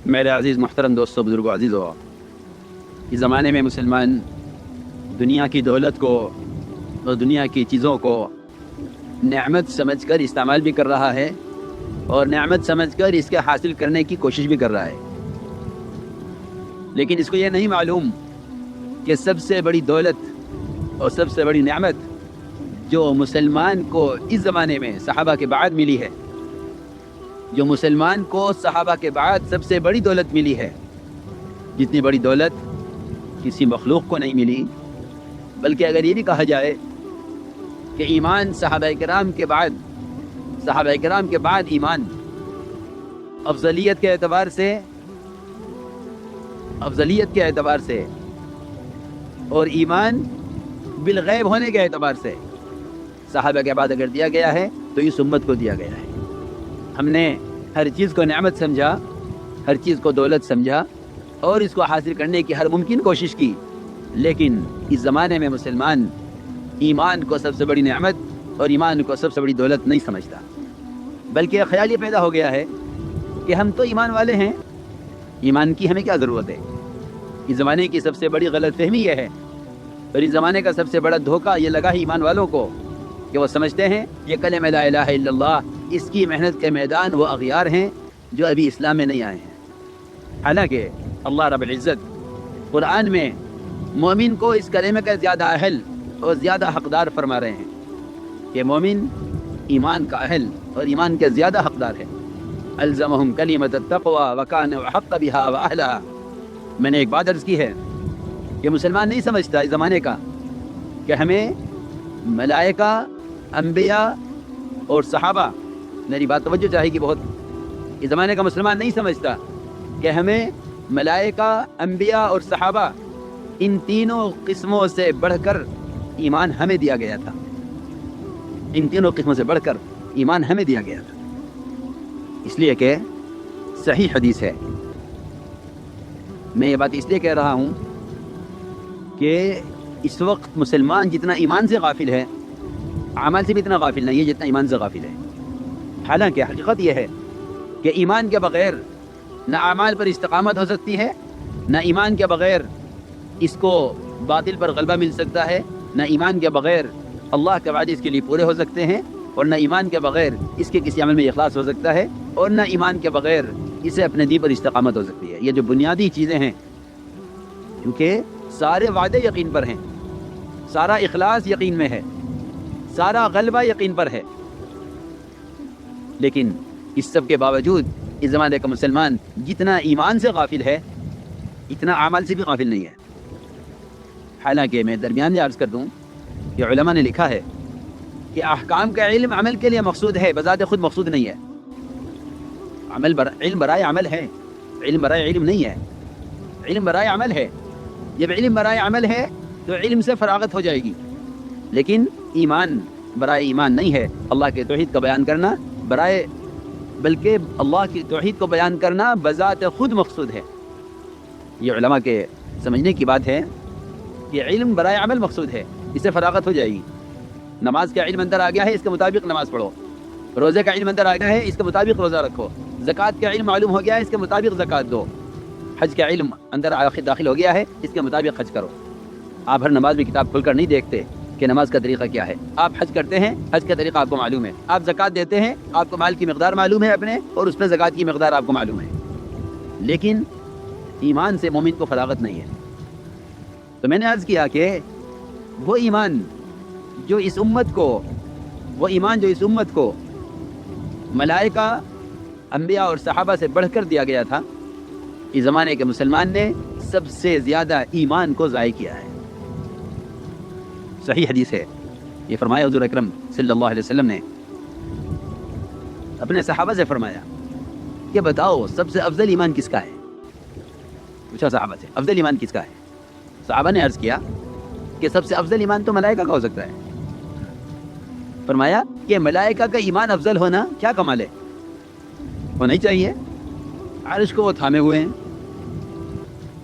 میرے عزیز محترم دوستوں، بزرگوں، عزیزوں، اس زمانے میں مسلمان دنیا کی دولت کو اور دنیا کی چیزوں کو نعمت سمجھ کر استعمال بھی کر رہا ہے اور نعمت سمجھ کر اس کے حاصل کرنے کی کوشش بھی کر رہا ہے، لیکن اس کو یہ نہیں معلوم کہ سب سے بڑی دولت اور سب سے بڑی نعمت جو مسلمان کو اس زمانے میں صحابہ کے بعد ملی ہے، جو مسلمان کو صحابہ کے بعد سب سے بڑی دولت ملی ہے، جتنی بڑی دولت کسی مخلوق کو نہیں ملی، بلکہ اگر یہ بھی کہا جائے کہ ایمان صحابہ کرام کے بعد ایمان افضلیت کے اعتبار سے اور ایمان بالغیب ہونے کے اعتبار سے صحابہ کے بعد اگر دیا گیا ہے تو اس امت کو دیا گیا ہے۔ ہم نے ہر چیز کو نعمت سمجھا، ہر چیز کو دولت سمجھا اور اس کو حاصل کرنے کی ہر ممکن کوشش کی، لیکن اس زمانے میں مسلمان ایمان کو سب سے بڑی نعمت اور ایمان کو سب سے بڑی دولت نہیں سمجھتا، بلکہ خیال یہ پیدا ہو گیا ہے کہ ہم تو ایمان والے ہیں، ایمان کی ہمیں کیا ضرورت ہے۔ اس زمانے کی سب سے بڑی غلط فہمی یہ ہے اور اس زمانے کا سب سے بڑا دھوکہ یہ لگا ہے ایمان والوں کو کہ وہ سمجھتے ہیں یہ کلمہ لا الہ الا اللہ، اس کی محنت کے میدان وہ اغیار ہیں جو ابھی اسلام میں نہیں آئے ہیں۔ حالانکہ اللہ رب العزت قرآن میں مومن کو اس کلمہ کا زیادہ اہل اور زیادہ حقدار فرما رہے ہیں کہ مومن ایمان کا اہل اور ایمان کے زیادہ حقدار ہے۔ الزمہم کلمۃ التقوی وکانوا احق بها واہلها۔ میں نے ایک بات عرض کی ہے کہ مسلمان نہیں سمجھتا اس زمانے کا کہ ہمیں ملائکہ، انبیاء اور صحابہ، میری بات توجہ چاہے گی بہت، اس زمانے کا مسلمان نہیں سمجھتا کہ ہمیں ملائکہ، انبیاء اور صحابہ ان تینوں قسموں سے بڑھ کر ایمان ہمیں دیا گیا تھا، ان تینوں قسموں سے بڑھ کر ایمان ہمیں دیا گیا تھا، اس لیے کہ صحیح حدیث ہے۔ میں یہ بات اس لیے کہہ رہا ہوں کہ اس وقت مسلمان جتنا ایمان سے غافل ہے، اعمال سے بھی اتنا غافل نہیں ہے جتنا ایمان سے غافل ہے۔ حالانکہ حقیقت یہ ہے کہ ایمان کے بغیر نہ اعمال پر استقامت ہو سکتی ہے، نہ ایمان کے بغیر اس کو باطل پر غلبہ مل سکتا ہے، نہ ایمان کے بغیر اللہ کے وعدے اس کے لیے پورے ہو سکتے ہیں، اور نہ ایمان کے بغیر اس کے کسی عمل میں اخلاص ہو سکتا ہے، اور نہ ایمان کے بغیر اسے اپنے دین پر استقامت ہو سکتی ہے۔ یہ جو بنیادی چیزیں ہیں، کیونکہ سارے وعدے یقین پر ہیں، سارا اخلاص یقین میں ہے، سارا غلبہ یقین پر ہے، لیکن اس سب کے باوجود اس زمانے کا مسلمان جتنا ایمان سے غافل ہے اتنا اعمال سے بھی غافل نہیں ہے۔ حالانکہ میں درمیان میں عرض کر دوں کہ علماء نے لکھا ہے کہ احکام کا علم عمل کے لیے مقصود ہے، بذات خود مقصود نہیں ہے۔ علم برائے عمل ہے، علم برائے علم نہیں ہے، علم برائے عمل ہے۔ جب علم برائے عمل ہے تو علم سے فراغت ہو جائے گی، لیکن ایمان برائے ایمان نہیں ہے۔ اللہ کے توحید کا بیان کرنا بلکہ اللہ کی توحید کو بیان کرنا بذات خود مقصود ہے۔ یہ علماء کے سمجھنے کی بات ہے کہ علم برائے عمل مقصود ہے، اس سے فراغت ہو جائے گی۔ نماز کا علم اندر آ گیا ہے، اس کے مطابق نماز پڑھو، روزے کا علم اندر آ گیا ہے، اس کے مطابق روزہ رکھو، زکوٰۃ کا علم معلوم ہو گیا ہے، اس کے مطابق زکوٰۃ دو، حج کا علم اندر داخل ہو گیا ہے، اس کے مطابق حج کرو۔ آپ ہر نماز میں کتاب کھول کر نہیں دیکھتے کہ نماز کا طریقہ کیا ہے۔ آپ حج کرتے ہیں، حج کا طریقہ آپ کو معلوم ہے، آپ زکوٰۃ دیتے ہیں، آپ کو مال کی مقدار معلوم ہے اپنے، اور اس میں زکوٰۃ کی مقدار آپ کو معلوم ہے، لیکن ایمان سے مومن کو فراغت نہیں ہے۔ تو میں نے عرض کیا کہ وہ ایمان جو اس امت کو ملائکہ، انبیاء اور صحابہ سے بڑھ کر دیا گیا تھا، اس زمانے کے مسلمان نے سب سے زیادہ ایمان کو ضائع کیا ہے۔ صحیح حدیث ہے، یہ فرمایا حضور اکرم صلی اللہ علیہ وسلم نے اپنے صحابہ سے فرمایا کہ بتاؤ سب سے افضل ایمان کس کا ہے؟ پوچھا صحابہ سے افضل ایمان کس کا ہے؟ صحابہ نے عرض کیا کہ سب سے افضل ایمان تو ملائکہ کا ہو سکتا ہے۔ فرمایا کہ ملائکہ کا ایمان افضل ہونا کیا کمال ہے، ہونا ہی چاہیے۔ عرش کو وہ تھامے ہوئے ہیں،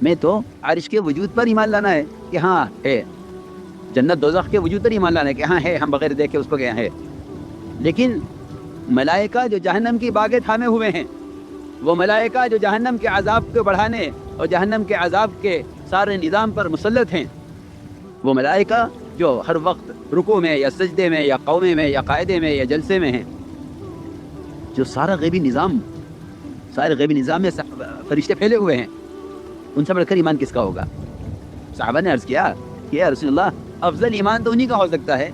میں تو عرش کے وجود پر ایمان لانا ہے کہ ہاں ہے، جنت دوزخ کے وجود پر ایمان لانا ہے کہ ہاں ہے، ہم بغیر دیکھے اس کو گئے ہیں، لیکن ملائکہ جو جہنم کی باغیں تھامے ہوئے ہیں وہ ملائکہ جو جہنم کے عذاب کو بڑھانے اور جہنم کے عذاب کے سارے نظام پر مسلط ہیں، وہ ملائکہ جو ہر وقت رکوع میں یا سجدے میں یا قومے میں یا قاعدے میں یا جلسے میں ہیں، جو سارے غیبی نظام میں فرشتے پھیلے ہوئے ہیں، ان سے بڑھ کر ایمان کس کا ہوگا؟ صحابہ نے عرض کیا کہ یا رسول اللہ، افضل ایمان تو انہی کا ہو سکتا ہے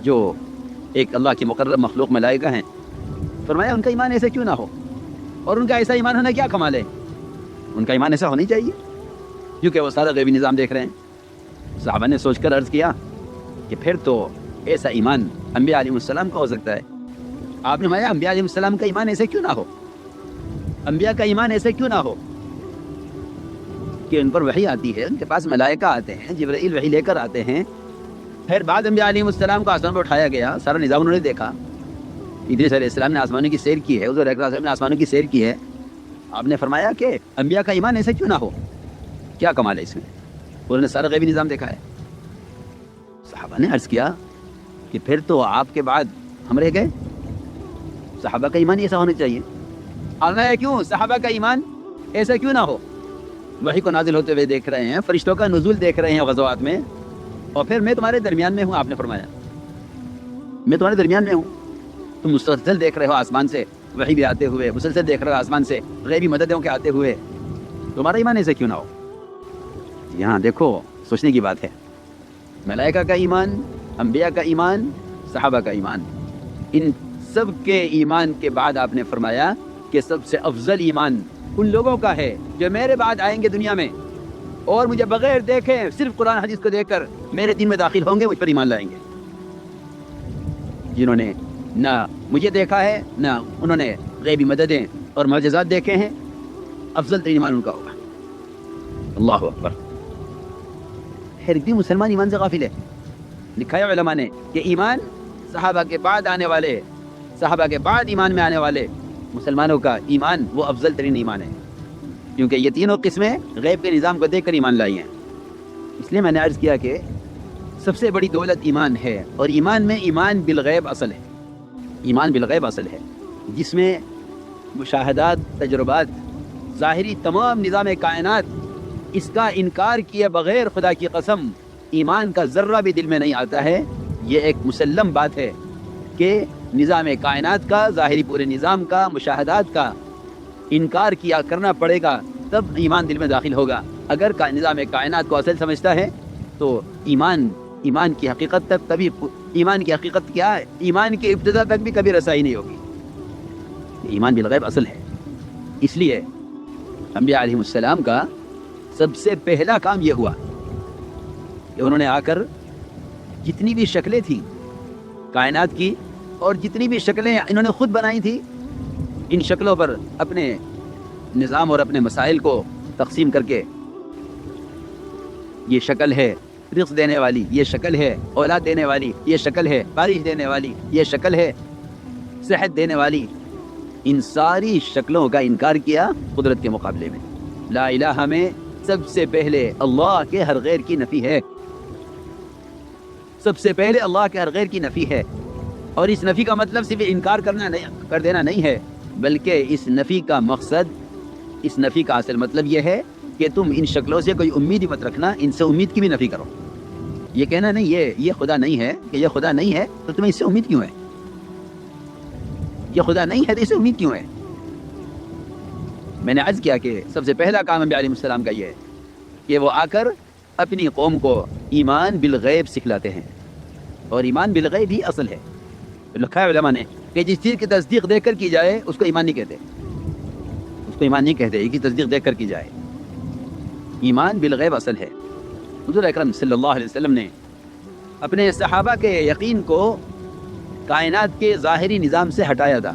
جو ایک اللہ کی مقرر مخلوق ملائکہ ہیں۔ فرمایا ان کا ایمان ایسے کیوں نہ ہو، اور ان کا ایسا ایمان ہونا کیا کمال ہے؟ ان کا ایمان ایسا ہونا چاہیے کیونکہ وہ سارا غیبی نظام دیکھ رہے ہیں۔ صحابہ نے سوچ کر عرض کیا کہ پھر تو ایسا ایمان انبیاء علیہ السلام کا ہو سکتا ہے۔ آپ نے فرمایا انبیاء علیہ السلام کا ایمان ایسے کیوں نہ ہو، انبیاء کا ایمان ایسے کیوں نہ ہو کہ ان پر وحی آتی ہے، ان کے پاس ملائکہ آتے ہیں، جبرائیل وحی لے کر آتے ہیں، پھر بعد انبیاء علیہ السلام کو آسمان پر اٹھایا گیا، سارا نظام انہوں نے دیکھا۔ ادریس علیہ السلام نے آسمانوں کی سیر کی ہے، حضور اکرم صلی اللہ علیہ وسلم نے آسمانوں کی سیر کی ہے۔ آپ نے فرمایا کہ انبیاء کا ایمان ایسے کیوں نہ ہو، کیا کمال ہے اس میں؟ انہوں نے سارا غیبی نظام دیکھا ہے۔ صحابہ نے عرض کیا کہ پھر تو آپ کے بعد ہم رہ گئے، صحابہ کا ایمان ایسا ہونا چاہیے۔ اللہ کیوں صحابہ کا ایمان ایسا کیوں نہ ہو؟ وحی کو نازل ہوتے ہوئے دیکھ رہے ہیں، فرشتوں کا نزول دیکھ رہے ہیں غزوات میں، اور پھر میں تمہارے درمیان میں ہوں۔ آپ نے فرمایا میں تمہارے درمیان میں ہوں، تم مسلسل دیکھ رہے ہو آسمان سے وحی بھی آتے ہوئے، مسلسل دیکھ رہے ہو آسمان سے غیبی مددوں کے آتے ہوئے، تمہارا ایمان ایسا کیوں نہ ہو؟ یہاں دیکھو سوچنے کی بات ہے۔ ملائکہ کا ایمان، انبیاء کا ایمان، صحابہ کا ایمان، ان سب کے ایمان کے بعد آپ نے فرمایا کہ سب سے افضل ایمان ان لوگوں کا ہے جو میرے بعد آئیں گے دنیا میں اور مجھے بغیر دیکھے صرف قرآن حدیث کو دیکھ کر میرے دین میں داخل ہوں گے، مجھ پر ایمان لائیں گے، جنہوں نے نہ مجھے دیکھا ہے نہ انہوں نے غیبی مددیں اور معجزات دیکھے ہیں، افضل ترین ایمان ان کا ہوگا۔ اللہ اکبر۔ پھر بھی مسلمان ایمان سے غافل ہے۔ لکھا ہے علماء نے کہ ایمان صحابہ کے بعد آنے والے، صحابہ کے بعد ایمان میں آنے والے مسلمانوں کا ایمان وہ افضل ترین ایمان ہے، کیونکہ یہ تینوں قسمیں غیب کے نظام کو دیکھ کر ایمان لائی ہیں۔ اس لیے میں نے عرض کیا کہ سب سے بڑی دولت ایمان ہے، اور ایمان میں ایمان بالغیب اصل ہے، ایمان بالغیب اصل ہے، جس میں مشاہدات، تجربات، ظاہری تمام نظام کائنات، اس کا انکار کیے بغیر خدا کی قسم ایمان کا ذرہ بھی دل میں نہیں آتا ہے۔ یہ ایک مسلم بات ہے کہ نظام کائنات کا، ظاہری پورے نظام کا، مشاہدات کا انکار کیا کرنا پڑے گا، تب ایمان دل میں داخل ہوگا۔ اگر نظام کائنات کو اصل سمجھتا ہے تو ایمان کی حقیقت تک کبھی، ایمان کی حقیقت کیا ہے، ایمان کی ابتدا تک بھی کبھی رسائی نہیں ہوگی۔ ایمان بالغیب اصل ہے۔ اس لیے انبیاء علیہ السلام کا سب سے پہلا کام یہ ہوا کہ انہوں نے آ کر جتنی بھی شکلیں تھیں کائنات کی، اور جتنی بھی شکلیں انہوں نے خود بنائی تھی، ان شکلوں پر اپنے نظام اور اپنے مسائل کو تقسیم کر کے، یہ شکل ہے رزق دینے والی، یہ شکل ہے اولاد دینے والی، یہ شکل ہے بارش دینے والی، یہ شکل ہے صحت دینے والی، ان ساری شکلوں کا انکار کیا قدرت کے مقابلے میں۔ لا الہ میں سب سے پہلے اللہ کے ہر غیر کی نفی ہے، سب سے پہلے اللہ کے ہر غیر کی نفی ہے، اور اس نفی کا مطلب صرف انکار کر دینا نہیں ہے، بلکہ اس نفی کا مقصد، اس نفی کا اصل مطلب یہ ہے کہ تم ان شکلوں سے کوئی امید ہی مت رکھنا، ان سے امید کی بھی نفی کرو۔ یہ کہنا نہیں یہ خدا نہیں ہے، کہ یہ خدا نہیں ہے تو تمہیں اس سے امید کیوں ہے، یہ خدا نہیں ہے تو اس سے امید کیوں ہے؟ میں نے عرض کیا کہ سب سے پہلا کام انبیاء علیہ السلام کا یہ ہے کہ وہ آ کر اپنی قوم کو ایمان بالغیب سکھلاتے ہیں، اور ایمان بالغیب ہی اصل ہے۔ لکھا ہے علماء نے کہ جس چیز کی تصدیق دیکھ کر کی جائے اس کو ایمان نہیں کہتے، اس کو ایمان نہیں کہتے، یہ کی تصدیق دیکھ کر کی جائے۔ ایمان بالغیب اصل ہے۔ حضور اکرم صلی اللہ علیہ وسلم نے اپنے صحابہ کے یقین کو کائنات کے ظاہری نظام سے ہٹایا تھا،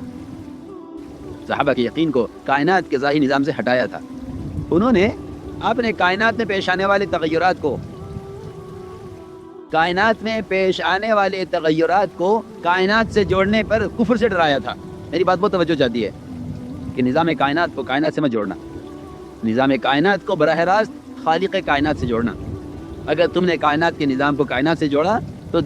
صحابہ کے یقین کو کائنات کے ظاہری نظام سے ہٹایا تھا۔ انہوں نے اپنے کائنات میں پیش آنے والے تغیرات کو، کائنات میں پیش آنے والے تغیرات کو کائنات سے جوڑنے پر کفر سے ڈرایا تھا۔ میری بات بہت توجہ چاہتی ہے کہ نظام کائنات کو کائنات سے مت جوڑنا، نظام کائنات کو براہ راست خالق کائنات سے جوڑنا۔ اگر تم نے کائنات کے نظام کو کائنات سے جوڑا تو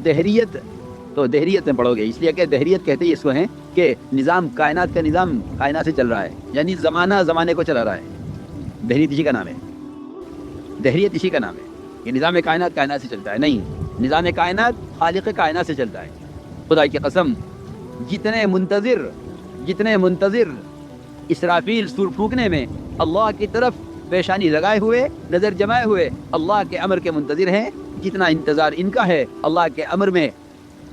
تو دہریت میں پڑھو گے، اس لیے کہ دہریت کہتے ہی اس کو ہیں کہ نظام کائنات کا نظام کائنات سے چل رہا ہے، یعنی زمانہ زمانے کو چلا رہا ہے۔ دہریت اسی کا نام ہے، دہریت اسی کا نام ہے کہ نظام کائنات کائنات سے چلتا ہے، نہیں، نظام کائنات خالق کائنات سے چلتا ہے۔ خدا کی قسم، جتنے منتظر اسرافیل سور پھونکنے میں اللہ کی طرف پیشانی لگائے ہوئے، نظر جمائے ہوئے اللہ کے امر کے منتظر ہیں، جتنا انتظار ان کا ہے اللہ کے امر میں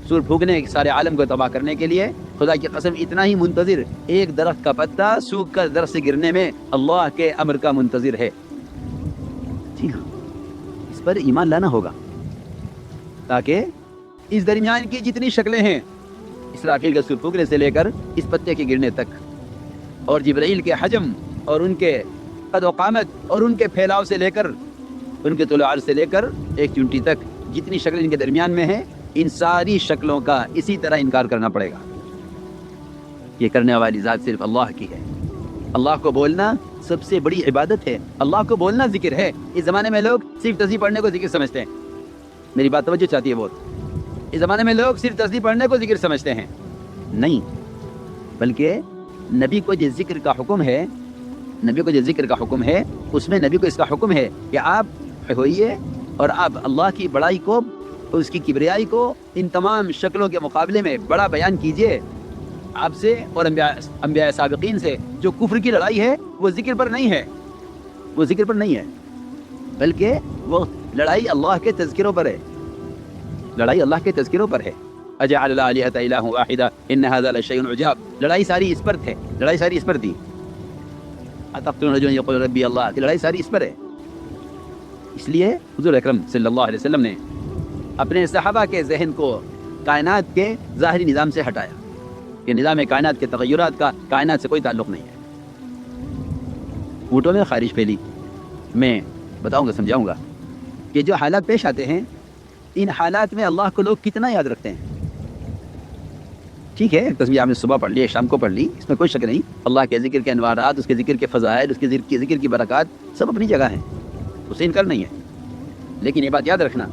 سور پھونکنے سارے عالم کو تباہ کرنے کے لیے، خدا کی قسم اتنا ہی منتظر ایک درخت کا پتا سوکھ کر درخت سے گرنے میں اللہ کے امر کا منتظر ہے۔ جی ہاں، اس پر ایمان لانا ہوگا، تاکہ اس درمیان کی جتنی شکلیں ہیں، اسرافیل کے سور پھونکنے سے لے کر اس پتے کے گرنے تک، اور جبرائیل کے حجم اور ان کے قد و قامت اور ان کے پھیلاؤ سے لے کر ان کے طلوع عرض سے لے کر ایک چونٹی تک جتنی شکلیں ان کے درمیان میں ہیں، ان ساری شکلوں کا اسی طرح انکار کرنا پڑے گا۔ یہ کرنے والی ذات صرف اللہ کی ہے۔ اللہ کو بولنا سب سے بڑی عبادت ہے، اللہ کو بولنا ذکر ہے۔ اس زمانے میں لوگ صرف تسبیح پڑھنے کو ذکر سمجھتے ہیں، میری بات توجہ چاہتی ہے بہت۔ اس زمانے میں لوگ صرف تسبیح پڑھنے کو ذکر سمجھتے ہیں، نہیں، بلکہ نبی کو جس ذکر کا حکم ہے، نبی کو جس ذکر کا حکم ہے، اس میں نبی کو اس کا حکم ہے کہ آپ ہوئیے اور آپ اللہ کی بڑائی کو، اس کی کبریائی کو ان تمام شکلوں کے مقابلے میں بڑا بیان کیجئے۔ آپ سے اور انبیاء سابقین سے جو کفر کی لڑائی ہے وہ ذکر پر نہیں ہے، وہ ذکر پر نہیں ہے، بلکہ وہ لڑائی اللہ کے تذکروں پر ہے، لڑائی اللہ کے تذکروں پر ہے۔ اجعل الآلہۃ الہ واحدہ ان ھذا لشیء عجاب، لڑائی ساری اس پر تھے، لڑائی ساری اس پر تھی۔ اتقتلون رجلا یقول ربی اللہ، کی لڑائی ساری اس پر ہے۔ اس لیے حضور اکرم صلی اللہ علیہ وسلم نے اپنے صحابہ کے ذہن کو کائنات کے ظاہری نظام سے ہٹایا کہ نظام کائنات کے تغیرات کا کائنات سے کوئی تعلق نہیں ہے۔ اونٹوں میں خارش پھیلی، میں بتاؤں گا، سمجھاؤں گا کہ جو حالات پیش آتے ہیں، ان حالات میں اللہ کو لوگ کتنا یاد رکھتے ہیں۔ ٹھیک ہے، تصویر آپ نے صبح پڑھ لی، شام کو پڑھ لی، اس میں کوئی شک نہیں، اللہ کے ذکر کے انوارات، اس کے ذکر کے فضائل، اس کے ذکر کی برکات سب اپنی جگہ ہیں، اسے انکار نہیں ہے۔ لیکن یہ بات یاد رکھنا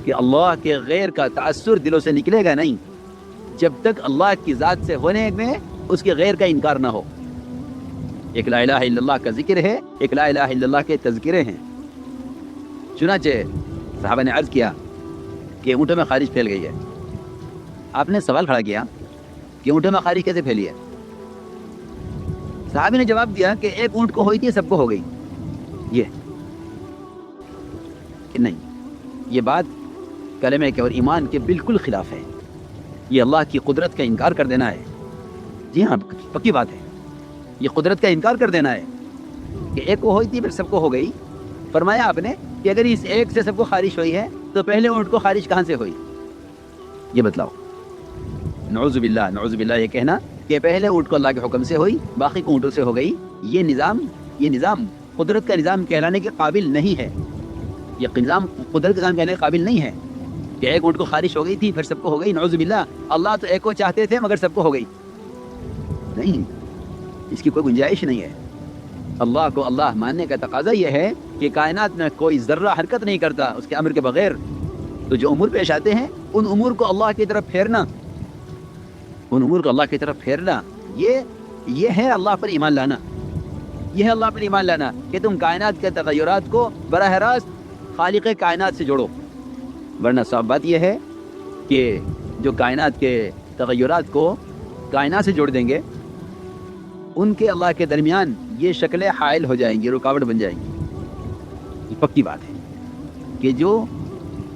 کہ اللہ کے غیر کا تأثر دلوں سے نکلے گا نہیں جب تک اللہ کی ذات سے ہونے میں اس کے غیر کا انکار نہ ہو۔ ایک لا الہ الا اللہ کا ذکر ہے، ایک لا الہ الا اللہ کے تذکرے ہیں۔ چنانچہ صحابہ نے عرض کیا کہ اونٹوں میں خارش پھیل گئی ہے۔ آپ نے سوال کھڑا کیا کہ اونٹوں میں خارش کیسے پھیلی ہے؟ صحابی نے جواب دیا کہ ایک اونٹ کو ہوئی تھی، سب کو ہو گئی۔ یہ کہ نہیں، یہ بات کلمہ کے اور ایمان کے بالکل خلاف ہے، یہ اللہ کی قدرت کا انکار کر دینا ہے۔ جی ہاں، پکی بات ہے، یہ قدرت کا انکار کر دینا ہے کہ ایک کو ہوئی تھی پھر سب کو ہو گئی۔ فرمایا آپ نے کہ اگر اس ایک سے سب کو خارش ہوئی ہے تو پہلے اونٹ کو خارش کہاں سے ہوئی؟ یہ بتلاؤ۔ نعوذ باللہ، نعوذ باللہ، یہ کہنا کہ پہلے اونٹ کو اللہ کے حکم سے ہوئی، باقی کو اونٹوں سے ہو گئی، یہ نظام قدرت کا نظام کہلانے کے قابل نہیں ہے۔ یہ نظام قدرت کا نظام کہنے کے قابل نہیں ہے کہ ایک اونٹ کو خارش ہو گئی تھی پھر سب کو ہو گئی۔ نعوذ باللہ، اللہ تو ایک کو چاہتے تھے مگر سب کو ہو گئی، نہیں، اس کی کوئی گنجائش نہیں ہے۔ اللہ کو اللہ ماننے کا تقاضا یہ ہے کہ کائنات میں کوئی ذرہ حرکت نہیں کرتا اس کے امر کے بغیر، تو جو امور پیش آتے ہیں ان امور کو اللہ کی طرف پھیرنا، ان امور کو اللہ کی طرف پھیرنا، یہ ہے اللہ پر ایمان لانا، یہ ہے اللہ پر ایمان لانا کہ تم کائنات کے تغیرات کو براہ راست خالق کائنات سے جوڑو۔ ورنہ صاف بات یہ ہے کہ جو کائنات کے تغیرات کو کائنات سے جوڑ دیں گے، ان کے اللہ کے درمیان یہ شکلیں حائل ہو جائیں گی، رکاوٹ بن جائیں گی۔ یہ پکی بات ہے کہ جو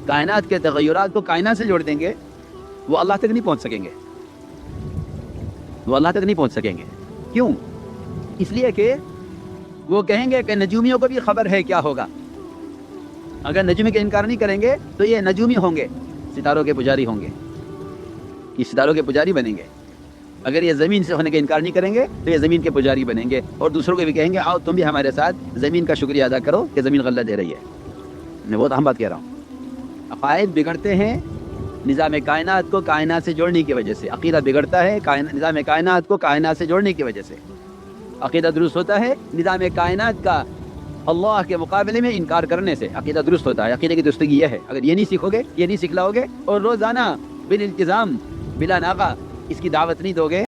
کائنات کے تغیرات کو کائنات سے جوڑ دیں گے وہ اللہ تک نہیں پہنچ سکیں گے، وہ اللہ تک نہیں پہنچ سکیں گے۔ کیوں؟ اس لیے کہ وہ کہیں گے کہ نجومیوں کو بھی خبر ہے کیا ہوگا۔ اگر نجومی کا انکار نہیں کریں گے تو یہ نجومی ہوں گے، ستاروں کے پجاری ہوں گے، یہ ستاروں کے پجاری بنیں گے۔ اگر یہ زمین سے ہونے کا انکار نہیں کریں گے تو یہ زمین کے پجاری بنیں گے، اور دوسروں کو بھی کہیں گے آؤ تم بھی ہمارے ساتھ زمین کا شکریہ ادا کرو کہ زمین غلہ دے رہی ہے۔ میں بہت اہم بات کہہ رہا ہوں۔ عقائد بگڑتے ہیں نظام کائنات کو کائنات سے جوڑنے کی وجہ سے، عقیدہ بگڑتا ہے نظام کائنات کو کائنات سے جوڑنے کی وجہ سے، عقیدہ درست ہوتا ہے نظام کائنات کا اللہ کے مقابلے میں انکار کرنے سے عقیدہ درست ہوتا ہے۔ عقیدے کی درستگی یہ ہے، اگر یہ نہیں سیکھو گے، یہ نہیں سکھلاؤ گے اور روزانہ بالالتزام بلا ناغہ اس کی دعوت نہیں دو گے